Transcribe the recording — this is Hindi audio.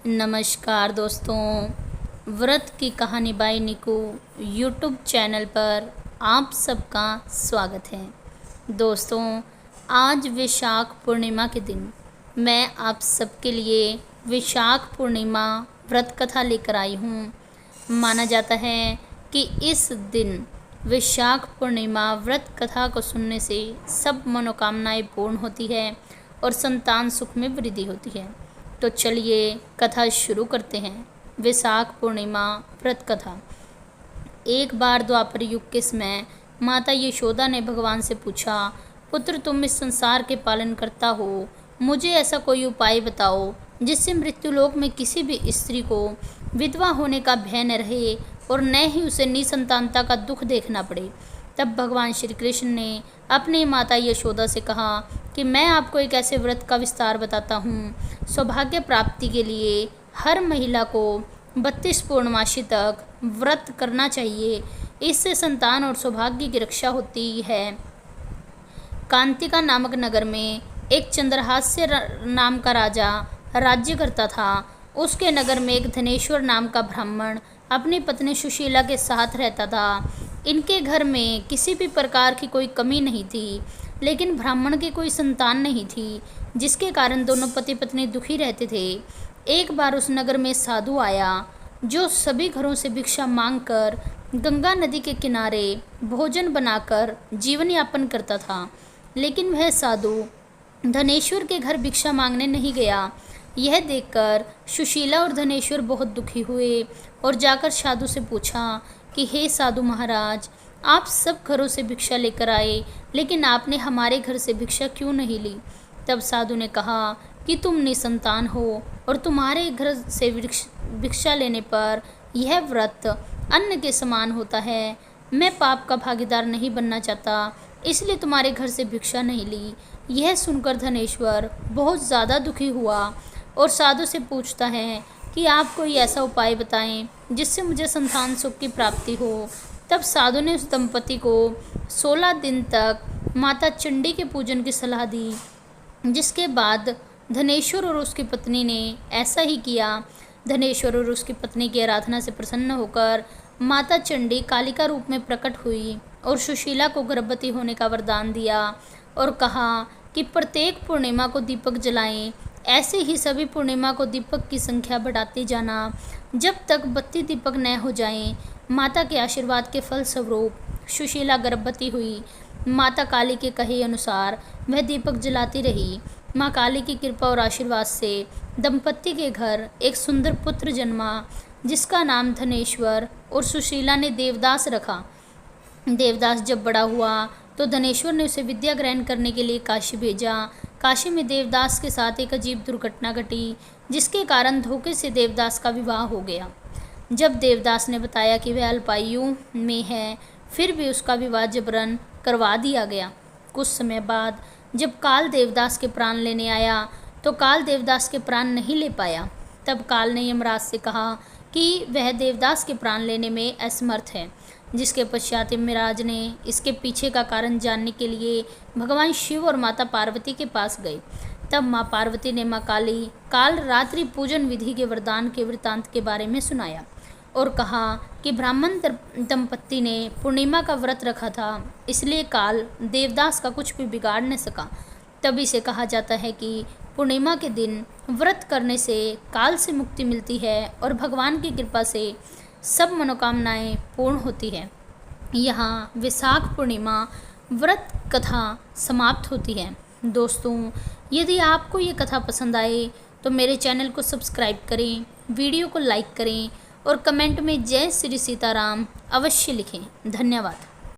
नमस्कार दोस्तों, व्रत की कहानी बाय निकू यूट्यूब चैनल पर आप सबका स्वागत है। दोस्तों, आज वैशाख पूर्णिमा के दिन मैं आप सबके लिए वैशाख पूर्णिमा व्रत कथा लेकर आई हूँ। माना जाता है कि इस दिन वैशाख पूर्णिमा व्रत कथा को सुनने से सब मनोकामनाएं पूर्ण होती है और संतान सुख में वृद्धि होती है। तो चलिए कथा शुरू करते हैं। वैशाख पूर्णिमा व्रत कथा। एक बार द्वापर युग के समय माता यशोदा ने भगवान से पूछा, पुत्र तुम इस संसार के पालन करता हो, मुझे ऐसा कोई उपाय बताओ जिससे मृत्युलोक में किसी भी स्त्री को विधवा होने का भय न रहे और न ही उसे निसंतानता का दुख देखना पड़े। तब भगवान श्री कृष्ण ने अपनी माता यशोदा से कहा कि मैं आपको एक ऐसे व्रत का विस्तार बताता हूँ। सौभाग्य प्राप्ति के लिए हर महिला को 32 पूर्णमासी तक व्रत करना चाहिए। इससे संतान और सौभाग्य की रक्षा होती है। कांतिका नामक नगर में एक चंद्रहास्य नाम का राजा राज्य करता था। उसके नगर में एक धनेश्वर नाम का ब्राह्मण अपनी पत्नी सुशीला के साथ रहता था। इनके घर में किसी भी प्रकार की कोई कमी नहीं थी, लेकिन ब्राह्मण की कोई संतान नहीं थी, जिसके कारण दोनों पति पत्नी दुखी रहते थे। एक बार उस नगर में साधु आया जो सभी घरों से भिक्षा मांगकर गंगा नदी के किनारे भोजन बनाकर जीवन यापन करता था। लेकिन वह साधु धनेश्वर के घर भिक्षा मांगने नहीं गया। यह देखकर सुशीला और धनेश्वर बहुत दुखी हुए और जाकर साधु से पूछा कि हे साधु महाराज, आप सब घरों से भिक्षा लेकर आए, लेकिन आपने हमारे घर से भिक्षा क्यों नहीं ली? तब साधु ने कहा कि तुम निसंतान हो और तुम्हारे घर से भिक्षा लेने पर यह व्रत अन्न के समान होता है। मैं पाप का भागीदार नहीं बनना चाहता, इसलिए तुम्हारे घर से भिक्षा नहीं ली। यह सुनकर धनेश्वर बहुत ज़्यादा दुखी हुआ और साधु से पूछता है कि आप कोई ऐसा उपाय बताएं जिससे मुझे संतान सुख की प्राप्ति हो। तब साधु ने उस दंपति को 16 दिन तक माता चंडी के पूजन की सलाह दी, जिसके बाद धनेश्वर और उसकी पत्नी ने ऐसा ही किया। धनेश्वर और उसकी पत्नी की आराधना से प्रसन्न होकर माता चंडी कालिका रूप में प्रकट हुई और सुशीला को गर्भवती होने का वरदान दिया और कहा कि प्रत्येक पूर्णिमा को दीपक जलाएं। ऐसे ही सभी पूर्णिमा को दीपक की संख्या बढ़ाती जाना जब तक 32 दीपक न हो जाएं। माता के आशीर्वाद के फल स्वरूप सुशीला गर्भवती हुई। माता काली के कहे अनुसार वह दीपक जलाती रही। माँ काली की कृपा और आशीर्वाद से दंपति के घर एक सुंदर पुत्र जन्मा, जिसका नाम धनेश्वर और सुशीला ने देवदास रखा। देवदास जब बड़ा हुआ तो धनेश्वर ने उसे विद्या ग्रहण करने के लिए काशी भेजा। काशी में देवदास के साथ एक अजीब दुर्घटना घटी, जिसके कारण धोखे से देवदास का विवाह हो गया। जब देवदास ने बताया कि वह अल्पायु में है, फिर भी उसका विवाह जबरन करवा दिया गया। कुछ समय बाद जब काल देवदास के प्राण लेने आया तो काल देवदास के प्राण नहीं ले पाया। तब काल ने यमराज से कहा कि वह देवदास के प्राण लेने में असमर्थ है, जिसके पश्चात यमराज ने इसके पीछे का कारण जानने के लिए भगवान शिव और माता पार्वती के पास गए। तब माँ पार्वती ने माँ काली काल रात्रि पूजन विधि के वरदान के वृतांत के बारे में सुनाया और कहा कि ब्राह्मण दंपत्ति ने पूर्णिमा का व्रत रखा था, इसलिए काल देवदास का कुछ भी बिगाड़ न सका। तभी से कहा जाता है कि पूर्णिमा के दिन व्रत करने से काल से मुक्ति मिलती है और भगवान की कृपा से सब मनोकामनाएं पूर्ण होती है। यहाँ वैशाख पूर्णिमा व्रत कथा समाप्त होती है। दोस्तों, यदि आपको ये कथा पसंद आए तो मेरे चैनल को सब्सक्राइब करें, वीडियो को लाइक करें और कमेंट में जय श्री सीताराम अवश्य लिखें। धन्यवाद।